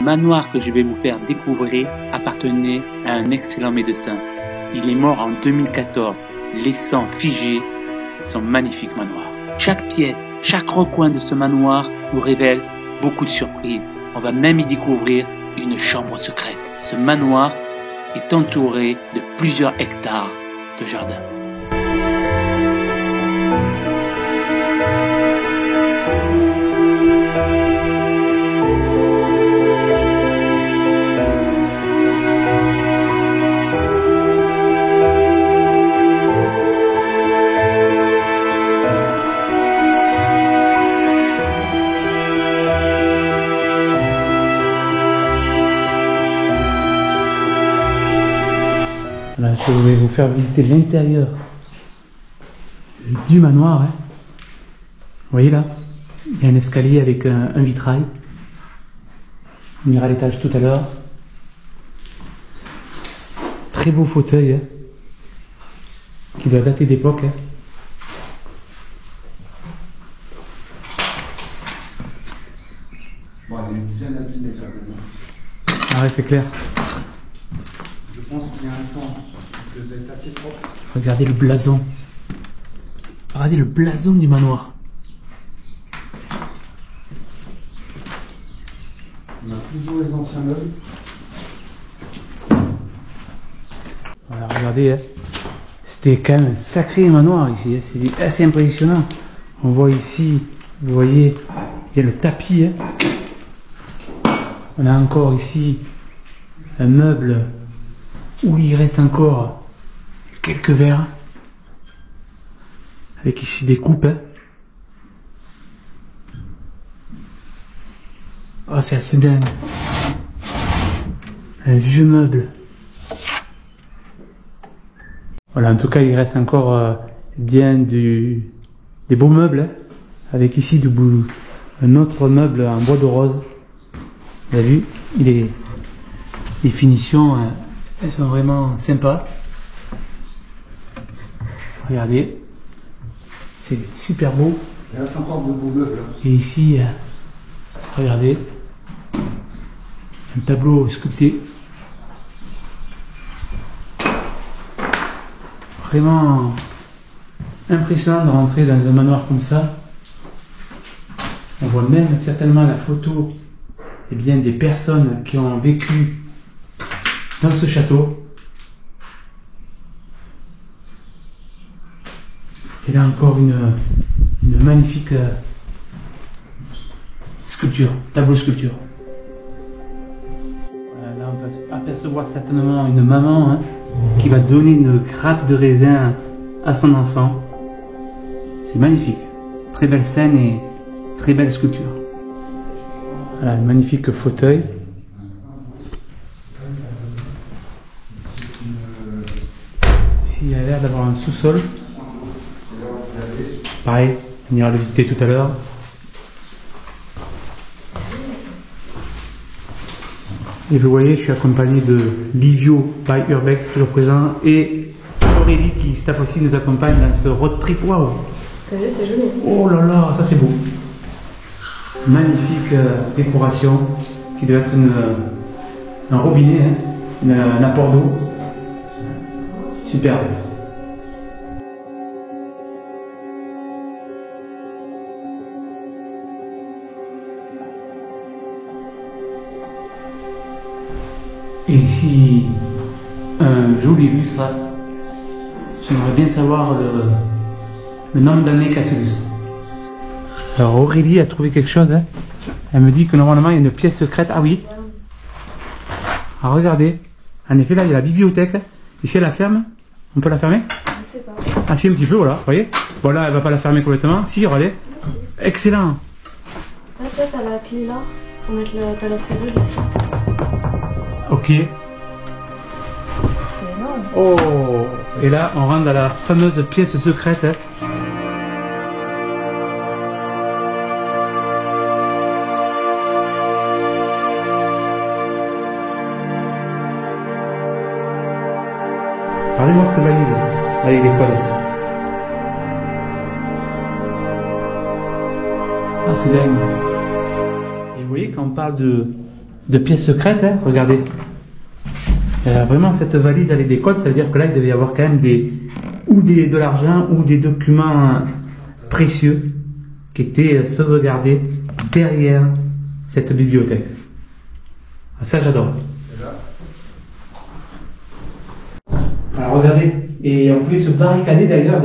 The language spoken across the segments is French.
Le manoir que je vais vous faire découvrir appartenait à un excellent médecin. Il est mort en 2014, laissant figé son magnifique manoir. Chaque pièce, chaque recoin de ce manoir nous révèle beaucoup de surprises. On va même y découvrir une chambre secrète. Ce manoir est entouré de plusieurs hectares de jardin. Là, je vais vous faire visiter l'intérieur du manoir. Hein. Vous voyez là, il y a un escalier avec un vitrail. On ira à l'étage tout à l'heure. Très beau fauteuil, hein, qui doit dater d'époque. Hein. Bon, il est bien abîmé quand même. Ah ouais, c'est clair. Je pense qu'il y a un temps que vous êtes assez propre. Regardez le blason. Regardez le blason du manoir. On a toujours les anciens meubles. Voilà, regardez, hein. C'était quand même un sacré manoir ici. Hein. C'est assez impressionnant. On voit ici, vous voyez, il y a le tapis. Hein. On a encore ici un meuble où il reste encore quelques verres. Avec ici des coupes. Hein. Oh, c'est assez dingue. Un vieux meuble. Voilà, en tout cas, il reste encore bien des beaux meubles. Hein. Avec ici un autre meuble en bois de rose. Vous avez vu, les finitions, elles sont vraiment sympas. Regardez, c'est super beau. Il reste encore de beaux meubles. Et ici, regardez, un tableau sculpté. Vraiment impressionnant de rentrer dans un manoir comme ça. On voit même certainement la photo des personnes qui ont vécu dans ce château. Et là encore une magnifique sculpture, tableau sculpture. Voilà, là on peut apercevoir certainement une maman, hein, qui va donner une grappe de raisin à son enfant. C'est magnifique. Très belle scène et très belle sculpture. Voilà, un magnifique fauteuil. Ici, il a l'air d'avoir un sous-sol. Pareil, on ira le visiter tout à l'heure. Et vous voyez, je suis accompagné de Livio by Urbex, toujours présent, et Aurélie qui, cette fois-ci, nous accompagne dans ce road trip. Waouh! T'as vu, c'est joli. Oh là là, ça c'est beau! Magnifique décoration qui doit être un robinet, hein, un apport d'eau. Superbe. Et ici, un joli lustre. J'aimerais bien savoir le nombre d'années qu'a ce lustre. Alors Aurélie a trouvé quelque chose. Hein. Elle me dit que normalement il y a une pièce secrète. Ah oui. Alors regardez. En effet là il y a la bibliothèque. Ici elle la ferme. On peut la fermer? Je sais pas. Ah si, un petit peu, voilà. Vous voyez? Bon là elle va pas la fermer complètement. Si, regardez. Si. Excellent. Ah tiens, t'as la clé là. Faut mettre t'as la serrure ici. Ok. C'est énorme. Oh. Et là on rentre dans la fameuse pièce secrète. Hein. Regardez-moi cette valise avec les codes. Ah, c'est dingue. Et vous voyez, quand on parle de pièces secrètes, hein, regardez. Vraiment, cette valise, elle est des codes, ça veut dire que là, il devait y avoir quand même de l'argent ou des documents précieux qui étaient sauvegardés derrière cette bibliothèque. Ah, ça, j'adore. Alors, regardez, et on pouvait se barricader d'ailleurs,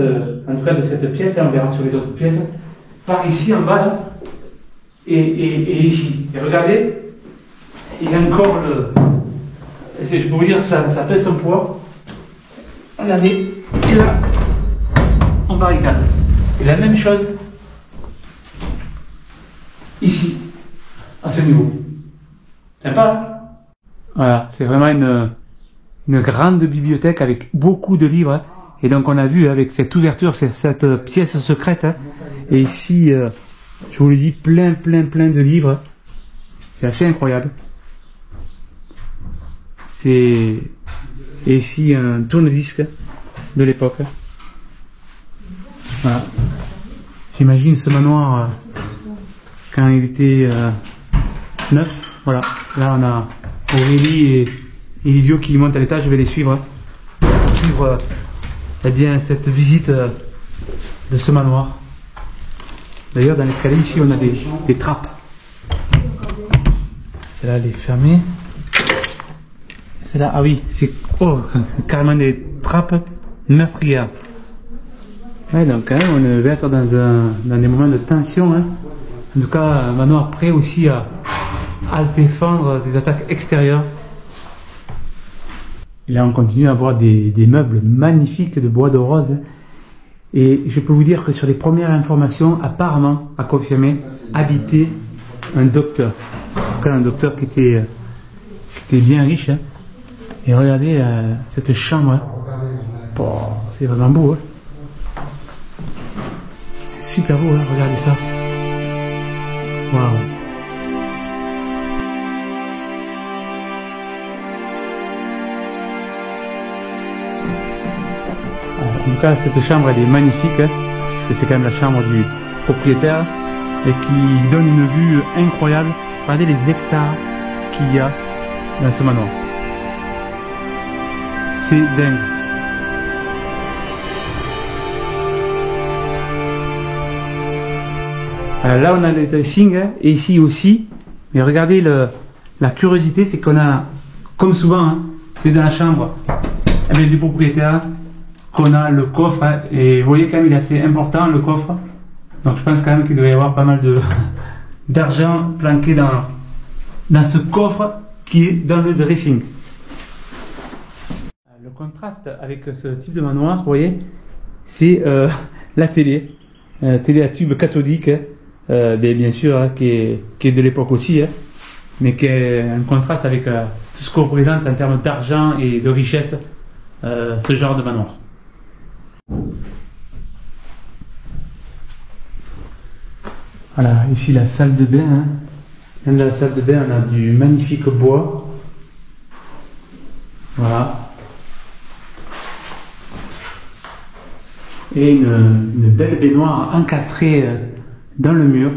en tout cas de cette pièce, hein, on verra sur les autres pièces, par ici en bas, là, et ici. Et regardez, il y a encore le... Je peux vous dire que ça pèse son poids. Regardez, et là, on barricade. Et la même chose ici, à ce niveau. Sympa, hein? Voilà, c'est vraiment une grande bibliothèque avec beaucoup de livres. Hein. Et donc on a vu avec cette ouverture, cette pièce secrète. Hein. Et ici, je vous l'ai dit, plein de livres. C'est assez incroyable. Et ici un tourne-disque de l'époque. Voilà. J'imagine ce manoir quand il était neuf. Voilà. Là on a Aurélie et Livio qui montent à l'étage. Je vais les suivre. Pour suivre eh bien, cette visite de ce manoir. D'ailleurs dans l'escalier ici on a des trappes. Celle-là elle est fermée. Celle-là, ah oui, c'est carrément des trappes meurtrières. Ouais, donc hein, on va être dans des moments de tension. Hein. En tout cas, un manoir prêt aussi à défendre des attaques extérieures. Et là, on continue à avoir des meubles magnifiques de bois de rose. Et je peux vous dire que sur les premières informations, apparemment, à confirmer, habitait un docteur. En tout cas, un docteur qui était bien riche. Hein. Et regardez cette chambre, hein. Oh, c'est vraiment beau. Hein. C'est super beau, hein. Regardez ça. Waouh. En tout cas, cette chambre, elle est magnifique, hein, puisque c'est quand même la chambre du propriétaire et qui donne une vue incroyable. Regardez les hectares qu'il y a dans ce manoir. C'est dingue. Là on a le dressing hein, et ici aussi. Mais regardez la curiosité, c'est qu'on a, comme souvent, hein, c'est dans la chambre du propriétaire qu'on a le coffre. Hein, et vous voyez quand même il est assez important le coffre. Donc je pense quand même qu'il devrait y avoir pas mal d'argent planqué dans ce coffre qui est dans le dressing. Le contraste avec ce type de manoir, vous voyez, c'est la télé à tube cathodique, bien sûr, hein, qui est de l'époque aussi, hein, mais qui est un contraste avec tout ce qu'on représente en termes d'argent et de richesse, ce genre de manoir. Voilà, ici la salle de bain. Hein. Dans la salle de bain, on a du magnifique bois. Voilà. Et une belle baignoire encastrée dans le mur.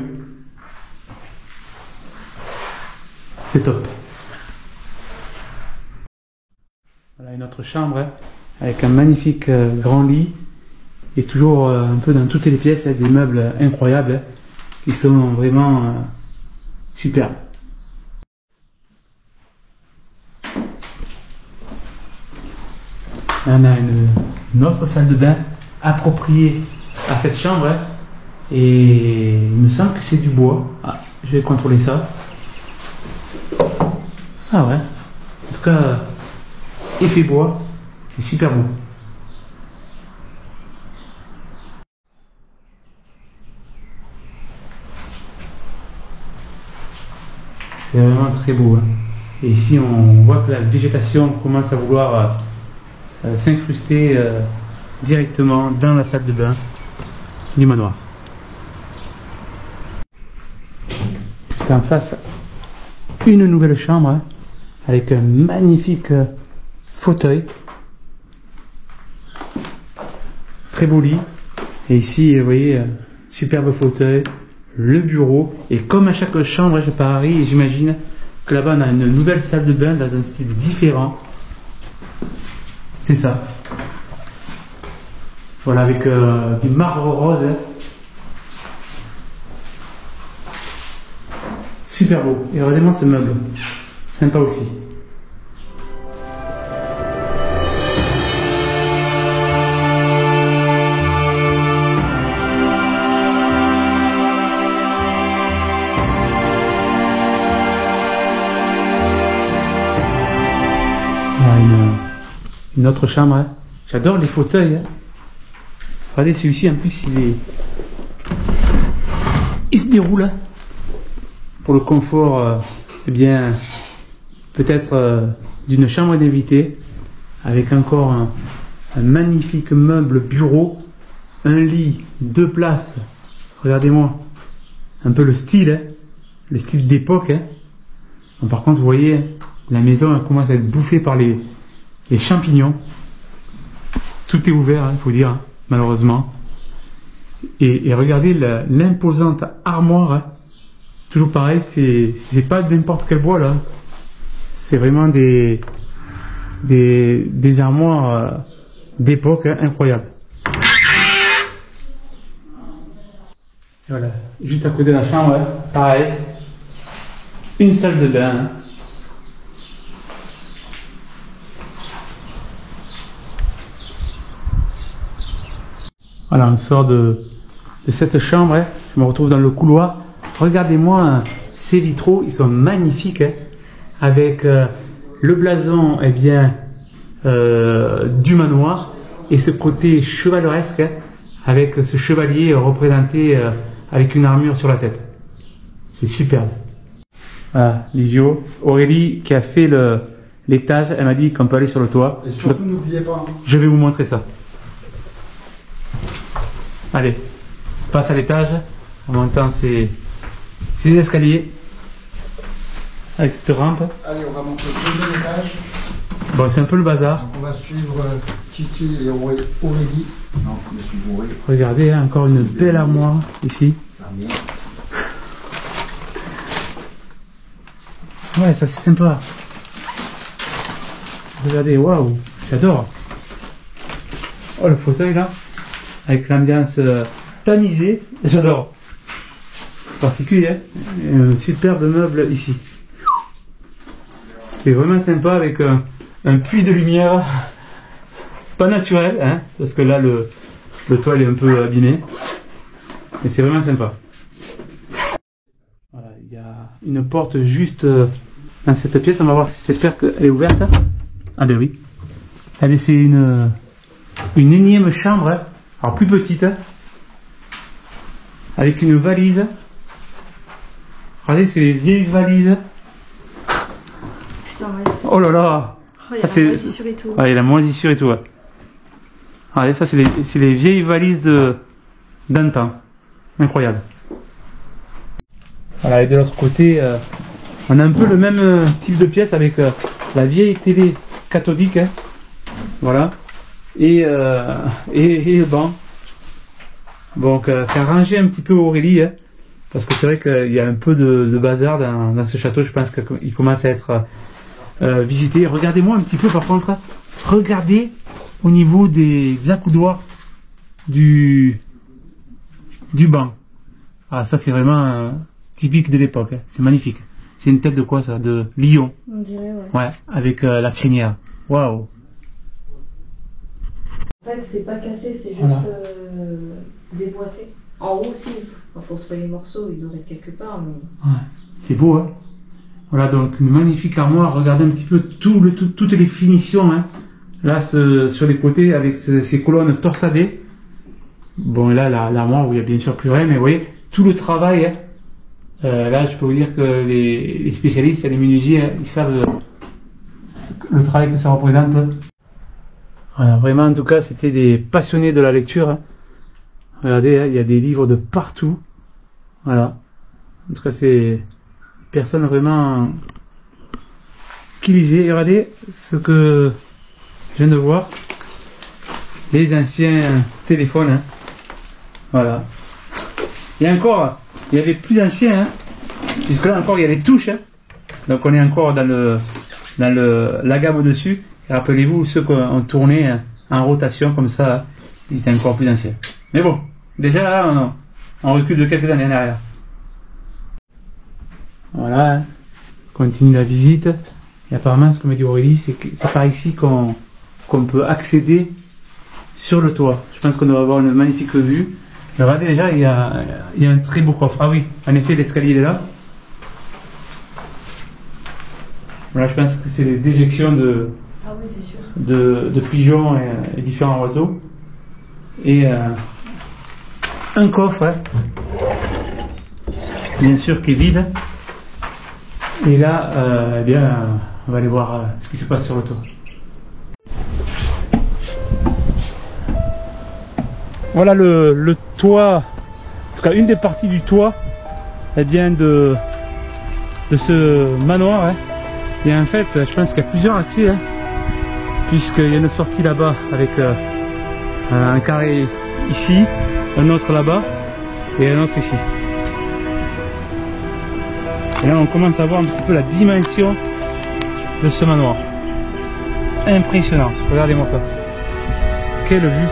C'est top. Voilà une autre chambre hein, avec un magnifique grand lit et toujours un peu dans toutes les pièces des meubles incroyables hein, qui sont vraiment superbes. On a une autre salle de bain appropriée à cette chambre hein, et il me semble que c'est du bois. Ah, je vais contrôler ça. Ah ouais, en tout cas effet bois, c'est super beau. C'est vraiment très beau hein. Et ici on voit que la végétation commence à vouloir s'incruster directement dans la salle de bain du manoir. Juste en face, une nouvelle chambre hein, avec un magnifique fauteuil, très beau lit. Et ici, vous voyez, superbe fauteuil, le bureau. Et comme à chaque chambre, je parie, j'imagine, que là-bas on a une nouvelle salle de bain dans un style différent. C'est ça. Voilà, avec du marbre rose. Hein. Super beau. Et regardez-moi ce meuble. Sympa aussi. Une autre chambre. Hein. J'adore les fauteuils. Hein. Regardez celui-ci, en plus il se déroule. Hein. Pour le confort, eh bien, peut-être d'une chambre d'invité, avec encore un magnifique meuble bureau, un lit, 2 places. Regardez-moi, un peu le style d'époque. Hein. Bon, par contre, vous voyez, la maison elle commence à être bouffée par les champignons. Tout est ouvert, il faut dire, hein, malheureusement. Et regardez l'imposante armoire. Hein. Toujours pareil, c'est pas n'importe quel bois là. C'est vraiment des armoires d'époque hein, incroyables. Et voilà, juste à côté de la chambre, hein, pareil. Une salle de bain. Hein. Voilà, on sort de cette chambre, hein. Je me retrouve dans le couloir. Regardez-moi ces vitraux, ils sont magnifiques, hein. Avec le blason eh bien, du manoir et ce côté chevaleresque, hein, avec ce chevalier représenté avec une armure sur la tête. C'est superbe. Voilà, Livio, Aurélie qui a fait l'étage, elle m'a dit qu'on peut aller sur le toit. Et surtout n'oubliez pas. Je vais vous montrer ça. Allez, on passe à l'étage en montant ces escaliers avec cette rampe. Allez, on va monter au deuxième étage. Bon, c'est un peu le bazar. Donc on va suivre Titi et Aurélie. Non, on va suivre Aurélie. Regardez, hein, encore une belle armoire ici. Ouais, ça c'est sympa. Regardez, waouh, j'adore. Oh, le fauteuil là, avec l'ambiance tamisée, j'adore. Particulier, hein. Un superbe meuble ici. C'est vraiment sympa avec un puits de lumière, pas naturel, hein, parce que là le toit il est un peu abîmé, mais c'est vraiment sympa. Voilà, il y a une porte juste dans cette pièce, on va voir si j'espère qu'elle est ouverte. Ah ben oui. Ah ben c'est une énième chambre, hein, alors plus petite, hein, avec une valise. Regardez, c'est les vieilles valises. Putain, ouais, oh là là. Oh, il y a la moisissure et tout. Ouais, il y a la moisissure et tout. Ouais. Regardez, ça c'est les vieilles valises d'un temps. Incroyable. Voilà, et de l'autre côté, on a un peu le même type de pièce avec la vieille télé cathodique. Hein. Voilà. Et le banc. Donc, qui a rangé un petit peu Aurélie. Hein. Parce que c'est vrai qu'il y a un peu de bazar dans ce château. Je pense qu'il commence à être visité. Regardez-moi un petit peu par contre. Regardez au niveau des accoudoirs du banc. Ah, ça c'est vraiment typique de l'époque. Hein. C'est magnifique. C'est une tête de quoi ça? De lion. On dirait, ouais. Ouais, avec la crinière. Waouh. En fait, c'est pas cassé, c'est juste voilà. Déboîté. En haut aussi, pour trouver les morceaux, il doit être quelque part. Mais... Ouais, c'est beau, hein. Voilà, donc une magnifique armoire. Regardez un petit peu toutes les finitions, hein. Là, sur les côtés, avec ces colonnes torsadées. Bon, et là, l'armoire où il y a bien sûr plus rien, mais vous voyez, tout le travail, hein. Là, je peux vous dire que les spécialistes, les menuisiers, hein, ils savent le travail que ça représente. Voilà, vraiment, en tout cas, c'était des passionnés de la lecture, hein. Regardez, hein, il y a des livres de partout. Voilà. En tout cas, c'est personne vraiment qui lisait. Et regardez ce que je viens de voir. Les anciens téléphones. Hein. Voilà. Et encore, il y avait plus anciens. Hein, puisque là encore, il y a les touches. Hein. Donc on est encore dans la gamme au-dessus. Et rappelez-vous, ceux qui ont tourné en rotation comme ça, ils étaient encore plus anciens. Mais bon, déjà là, on recule de quelques années en arrière. Voilà, on continue la visite. Et apparemment, ce que m'a dit Aurélie, c'est que c'est par ici qu'on peut accéder sur le toit. Je pense qu'on doit avoir une magnifique vue. Regardez, déjà, il y a un très beau coffre. Ah oui, en effet, l'escalier est là. Voilà, je pense que c'est les déjections de pigeons et différents oiseaux. Et un coffre, hein, bien sûr, qui est vide. Et là, eh bien, on va aller voir ce qui se passe sur le toit. Voilà le toit, en tout cas une des parties du toit, eh bien, de ce manoir. Hein. Et en fait, je pense qu'il y a plusieurs accès, hein, puisqu'il y a une sortie là-bas avec un carré ici, un autre là-bas et un autre ici. Et là, on commence à voir un petit peu la dimension de ce manoir. Impressionnant, regardez-moi ça. Quelle vue!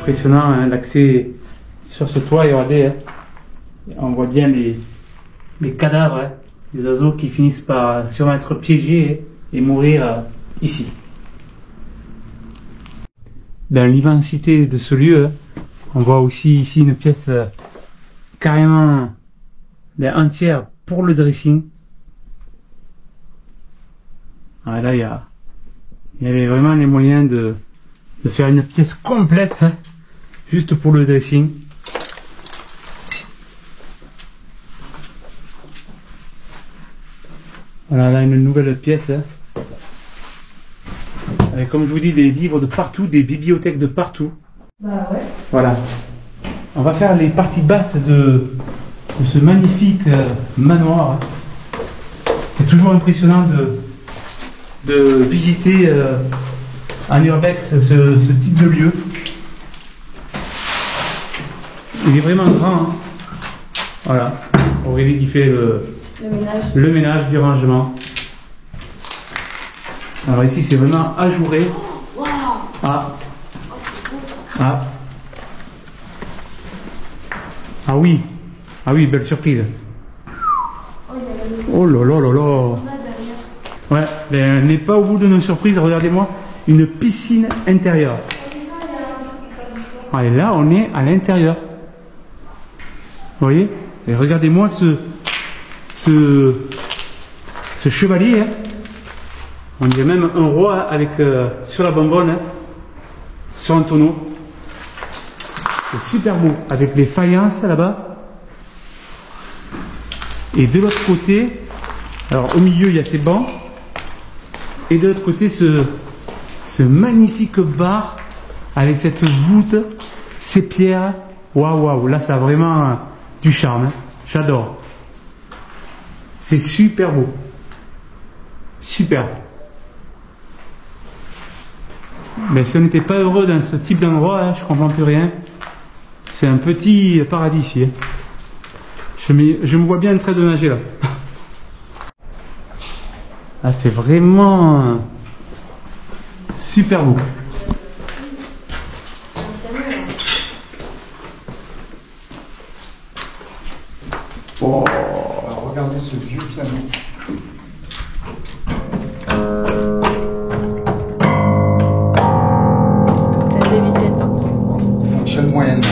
Impressionnant, hein, l'accès sur ce toit. Et regardez, hein, on voit bien les cadavres, hein, des oiseaux qui finissent par sûrement être piégés et mourir ici. Dans l'immensité de ce lieu, hein, on voit aussi ici une pièce carrément entière pour le dressing. Ah, là, il y avait vraiment les moyens de faire une pièce complète, hein, juste pour le dressing. Voilà, là une nouvelle pièce, hein, avec, comme je vous dis, des livres de partout, des bibliothèques de partout. Bah ouais. Voilà. On va faire les parties basses de ce magnifique manoir. Hein. C'est toujours impressionnant de visiter en urbex ce type de lieu. Il est vraiment grand, hein. Voilà, Aurélie qui fait le ménage du rangement. Alors ici c'est vraiment ajouré. Wow. Ah. Oh, c'est beau, ça. Ah oui. Ah oui, belle surprise. Oh là là là là. Ouais, mais on n'est pas au bout de nos surprises, regardez-moi. Une piscine intérieure. Et là, on est à l'intérieur. Vous voyez? Et regardez-moi ce chevalier. Hein. On dirait même un roi avec sur la bonbonne, hein, sur un tonneau. C'est super beau, avec les faïences là-bas. Et de l'autre côté, alors au milieu il y a ces bancs. Et de l'autre côté, ce magnifique bar avec cette voûte, ces pierres. Waouh, waouh, là ça a vraiment du charme. Hein. J'adore. C'est super beau. Super. Mais si on n'était pas heureux dans ce type d'endroit, hein, je comprends plus rien. C'est un petit paradis ici. Hein. Je me vois bien en train de nager là. Ah, c'est vraiment super beau. Oh, alors regardez ce vieux piano. T'as des vitesses, hein. Il fonctionne moyennement.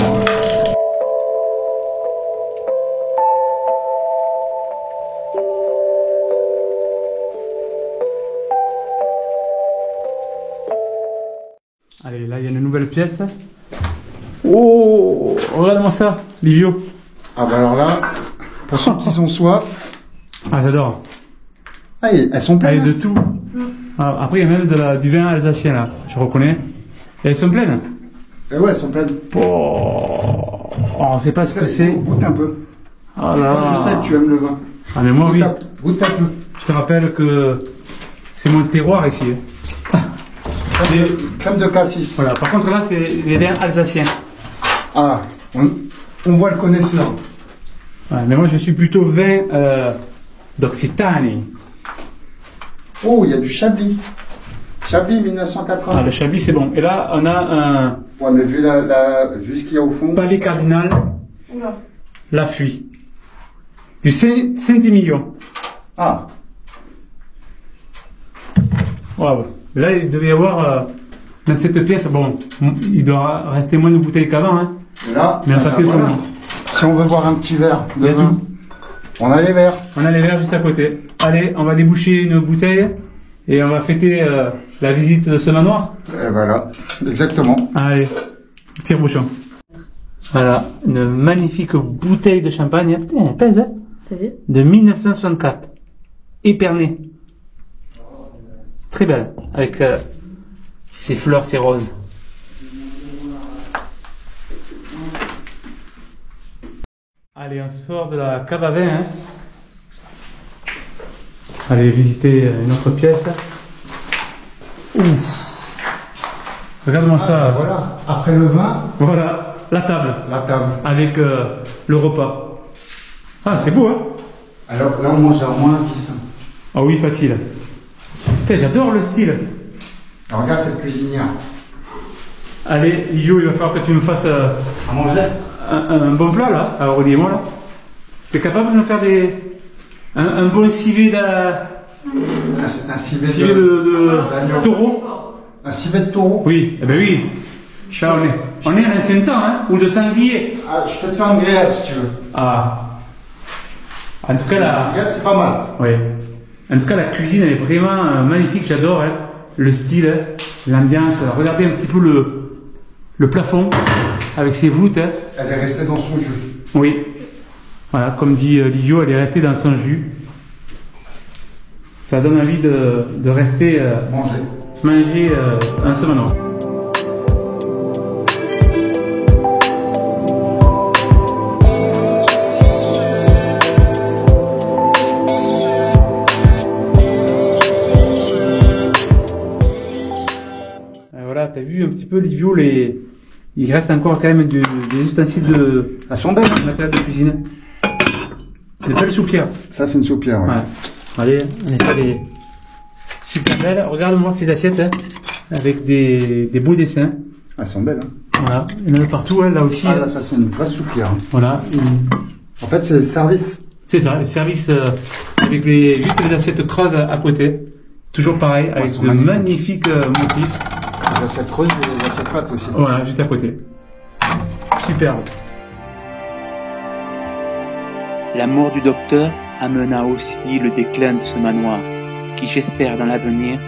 Allez, là il y a une nouvelle pièce. Oh, regarde-moi ça, Livio. Ah bah alors là, pour ceux qui ont soif. Ah, j'adore. Ah, elles sont pleines. Allez, de tout. Ah, après, il y a même du vin alsacien là, je reconnais. Et elles sont pleines. Et ouais, elles sont pleines. Oh, on ne sait pas ce que c'est. Goûte un peu. Oh là. Je sais que tu aimes le vin. Ah mais moi oui. Goûte un peu. Je te rappelle que c'est mon terroir ici. Crème de cassis. Voilà. Par contre là, c'est les vins alsaciens. Ah, on voit le connaisseur. Ouais, mais moi je suis plutôt vin d'Occitanie. Oh, il y a du Chablis. Chablis 1980. Ah, le Chablis c'est bon. Et là, on a un Ouais, mais vu ce qu'il y a au fond. Palais Cardinal Oula. Lafui. Du Saint-Émilion. Ah, Waouh. Là, il devait y avoir dans cette pièce, bon, il doit rester moins de bouteilles qu'avant, hein. et là, Mais un paquet de voilà. vin. Si on veut boire un petit verre Il de y a vin, tout. on a les verres. On a les verres juste à côté. Allez, on va déboucher une bouteille et on va fêter la visite de ce manoir. Et voilà, exactement. Allez, tire bouchon. Voilà, une magnifique bouteille de champagne. Putain, elle pèse, hein. T'as vu? De 1964. Épernay. Très belle, avec ses fleurs, ses roses. Allez, on sort de la cave à vin. Hein. Allez visiter une autre pièce. Ouf. Regarde-moi ça. Voilà, après le vin, Voilà, la table. la table. Avec le repas. Ah, c'est beau, hein? Alors là, on mange à moins 10. Ah oui, facile. Putain, j'adore le style. Alors, regarde cette cuisinière. Allez, Lio, il va falloir que tu me fasses À manger. un bon plat, là. Alors, dis-moi, là. T'es capable de me faire un bon civet Un civet civet d'agneau. de taureau? Un civet de taureau. Oui, eh ben oui. Là, on est à l'ancien temps, hein, ou de sanglier. Ah, je peux te faire une grillade si tu veux. Ah. En tout cas, la... Grillade, c'est pas mal. Oui. En tout cas, la cuisine, elle est vraiment magnifique, j'adore, hein. Le style, hein, l'ambiance. Regardez un petit peu le plafond, avec ses voûtes, hein. Elle est restée dans son jus. Oui. Voilà, comme dit Livio, elle est restée dans son jus. Ça donne envie de rester manger un ce manoir. Voilà, t'as vu un petit peu Livio, il reste encore quand même des ustensiles de Elles sont belles. matériel de cuisine. Des belles soupières. Ça, c'est une soupière, ouais. Ouais. Allez, on est allé super belle. Regarde-moi ces assiettes, hein, avec des beaux dessins. Elles sont belles, hein. Voilà, il y en a partout, hein, là aussi. Ah, là, ça, c'est une vraie soupière. Voilà, En fait, c'est le service. c'est ça, les services avec juste les assiettes creuses à côté. Toujours pareil, avec sont de magnifiques. magnifiques motifs. Les assiettes creuses et les assiettes plates aussi. Voilà, juste à côté. Superbe. La mort du docteur amena aussi le déclin de ce manoir, qui j'espère dans l'avenir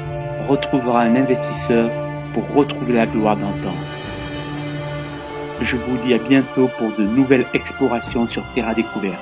retrouvera un investisseur pour retrouver la gloire d'antan. Je vous dis à bientôt pour de nouvelles explorations sur Terre à découvert.